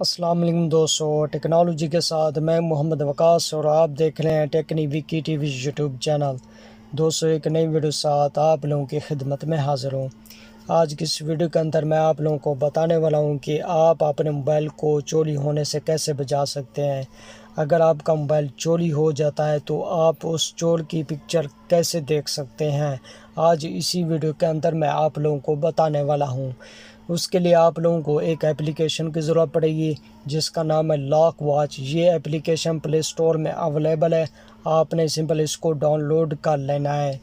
السلام علیکم دوستو، ٹیکنالوجی کے ساتھ میں محمد وقاص اور آپ دیکھ رہے ہیں ٹیکنی وکی ٹی وی یوٹیوب چینل۔ دوستو، ایک نئی ویڈیو ساتھ آپ لوگوں کی خدمت میں حاضر ہوں۔ آج کی اس ویڈیو کے اندر میں آپ لوگوں کو بتانے والا ہوں کہ آپ اپنے موبائل کو چوری ہونے سے کیسے بچا سکتے ہیں۔ اگر آپ کا موبائل چوری ہو جاتا ہے تو آپ اس چور کی پکچر کیسے دیکھ سکتے ہیں، آج اسی ویڈیو کے اندر میں آپ لوگوں کو بتانے والا ہوں۔ اس کے لیے آپ لوگوں کو ایک اپلیکیشن کی ضرورت پڑے گی جس کا نام ہے لاک واچ۔ یہ اپلیکیشن پلے اسٹور میں اویلیبل ہے، آپ نے سمپل اس کو ڈاؤن لوڈ کر لینا ہے۔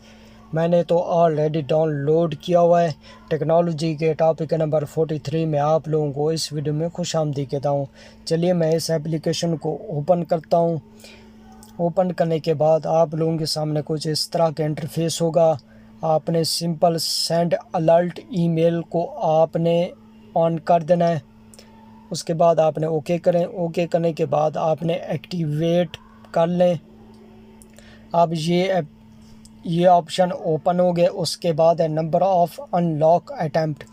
میں نے تو آلریڈی ڈاؤن لوڈ کیا ہوا ہے۔ ٹیکنالوجی کے ٹاپک نمبر 43 میں آپ لوگوں کو اس ویڈیو میں خوش آمدید کہتا ہوں۔ چلیے میں اس اپلیکیشن کو اوپن کرتا ہوں۔ اوپن کرنے کے بعد آپ لوگوں کے سامنے کچھ اس طرح کا انٹرفیس ہوگا۔ آپ نے سمپل سینڈ الرٹ ای میل کو آپ نے آن کر دینا ہے۔ اس کے بعد آپ نے اوکے کریں۔ اوکے کرنے کے بعد آپ نے ایکٹیویٹ کر لیں۔ اب یہ آپشن اوپن ہو گئے۔ اس کے بعد ہے number of unlock attempt,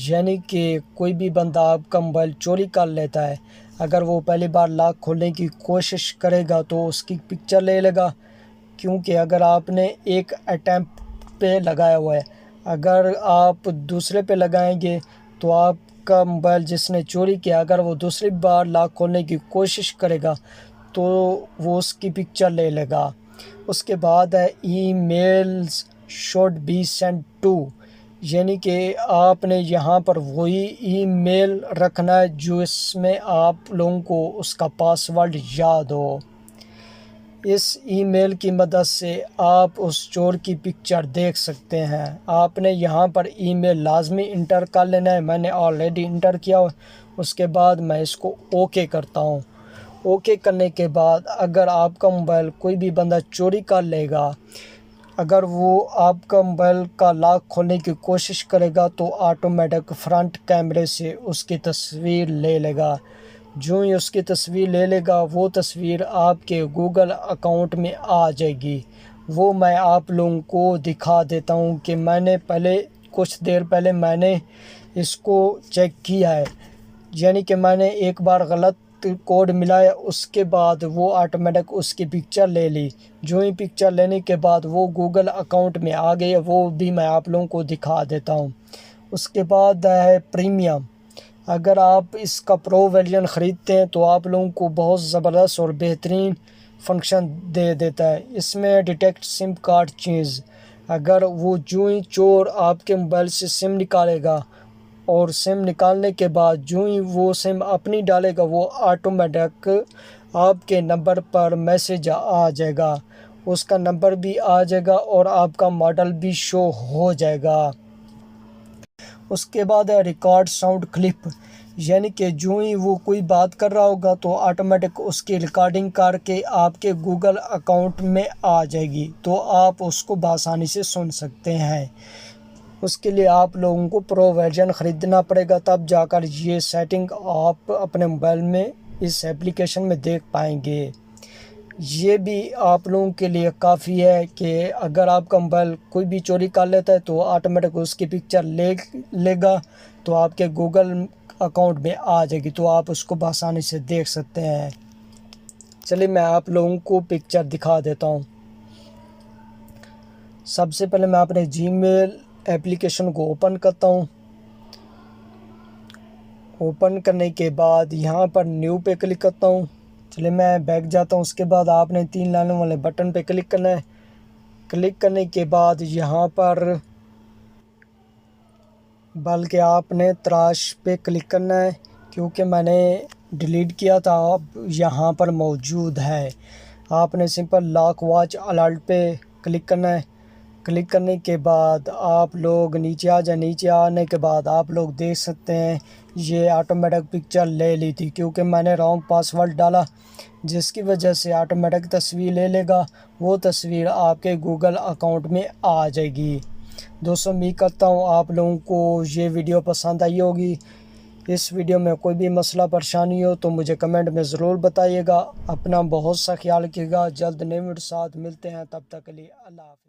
یعنی کہ کوئی بھی بندہ آپ کا موبائل چوری کر لیتا ہے، اگر وہ پہلی بار لاک کھولنے کی کوشش کرے گا تو اس کی پکچر لے لے گا، کیونکہ اگر آپ نے ایک اٹیمپٹ پہ لگایا ہوا ہے، اگر آپ دوسرے پہ لگائیں گے تو آپ کا موبائل جس نے چوری کیا، اگر وہ دوسری بار لاک کھولنے کی کوشش کرے گا تو وہ اس کی پکچر لے لے گا۔ اس کے بعد ہے emails should be sent to, یعنی کہ آپ نے یہاں پر وہی ای میل رکھنا ہے جو اس میں آپ لوگوں کو اس کا پاس ورڈ یاد ہو۔ اس ای میل کی مدد سے آپ اس چور کی پکچر دیکھ سکتے ہیں۔ آپ نے یہاں پر ای میل لازمی انٹر کر لینا ہے، میں نے آلریڈی انٹر کیا ہوا۔ اس کے بعد میں اس کو اوکے کرتا ہوں۔ اوکے کرنے کے بعد اگر آپ کا موبائل کوئی بھی بندہ چوری کر لے گا، اگر وہ آپ کا موبائل کا لاک کھولنے کی کوشش کرے گا تو آٹومیٹک فرنٹ کیمرے سے اس کی تصویر لے لے گا۔ جو ہی اس کی تصویر لے لے گا، وہ تصویر آپ کے گوگل اکاؤنٹ میں آ جائے گی۔ وہ میں آپ لوگوں کو دکھا دیتا ہوں کہ میں نے کچھ دیر پہلے میں نے اس کو چیک کیا ہے، یعنی کہ میں نے ایک بار غلط کوڈ ملایا، اس کے بعد وہ آٹومیٹک اس کی پکچر لے لی۔ جو ہی پکچر لینے کے بعد وہ گوگل اکاؤنٹ میں آ گئی، وہ بھی میں آپ لوگوں کو دکھا دیتا ہوں۔ اس کے بعد ہے پریمیم۔ اگر آپ اس کا پرو ورژن خریدتے ہیں تو آپ لوگوں کو بہت زبردست اور بہترین فنکشن دے دیتا ہے۔ اس میں ڈیٹیکٹ سم کارڈ چینج، اگر وہ جو ہی چور آپ کے موبائل سے سم نکالے گا اور سم نکالنے کے بعد جو ہی وہ سم اپنی ڈالے گا، وہ آٹومیٹک آپ کے نمبر پر میسج آ جائے گا، اس کا نمبر بھی آ جائے گا اور آپ کا ماڈل بھی شو ہو جائے گا۔ اس کے بعد ہے ریکارڈ ساؤنڈ کلپ، یعنی کہ جو ہی وہ کوئی بات کر رہا ہوگا تو آٹومیٹک اس کی ریکارڈنگ کر کے آپ کے گوگل اکاؤنٹ میں آ جائے گی، تو آپ اس کو بآسانی سے سن سکتے ہیں۔ اس کے لیے آپ لوگوں کو پرو ورژن خریدنا پڑے گا، تب جا کر یہ سیٹنگ آپ اپنے موبائل میں اس اپلیکیشن میں دیکھ پائیں گے۔ یہ بھی آپ لوگوں کے لیے کافی ہے کہ اگر آپ کا موبائل کوئی بھی چوری کر لیتا ہے تو آٹومیٹک اس کی پکچر لے گا، تو آپ کے گوگل اکاؤنٹ میں آ جائے گی، تو آپ اس کو بآسانی سے دیکھ سکتے ہیں۔ چلیے میں آپ لوگوں کو پکچر دکھا دیتا ہوں۔ سب سے پہلے میں اپنے جی میل اپلیکیشن کو اوپن کرتا ہوں۔ اوپن کرنے کے بعد یہاں پر نیو پہ کلک کرتا ہوں۔ چلیے میں بیک جاتا ہوں۔ اس کے بعد آپ نے 3 لائنوں والے بٹن پہ کلک کرنا ہے۔ کلک کرنے کے بعد یہاں پر بلکہ آپ نے تراش پہ کلک کرنا ہے، کیونکہ میں نے ڈیلیٹ کیا تھا، اب یہاں پر موجود ہے۔ آپ نے سمپل لاک واچ الرٹ پہ کلک کرنا ہے۔ کلک کرنے کے بعد آپ لوگ نیچے آ جائیں۔ نیچے آنے کے بعد آپ لوگ دیکھ سکتے ہیں یہ آٹومیٹک پکچر لے لی تھی، کیونکہ میں نے رانگ پاس ورڈ ڈالا، جس کی وجہ سے آٹومیٹک تصویر لے لے گا۔ وہ تصویر آپ کے گوگل اکاؤنٹ میں آ جائے گی۔ دوستوں، امید کرتا ہوں آپ لوگوں کو یہ ویڈیو پسند آئی ہوگی۔ اس ویڈیو میں کوئی بھی مسئلہ پریشانی ہو تو مجھے کمنٹ میں ضرور بتائیے گا۔ اپنا بہت سا خیال رکھیے گا۔ جلد نئے ویڈیو ساتھ ملتے ہیں، تب تک کے لیے اللہ حافظ۔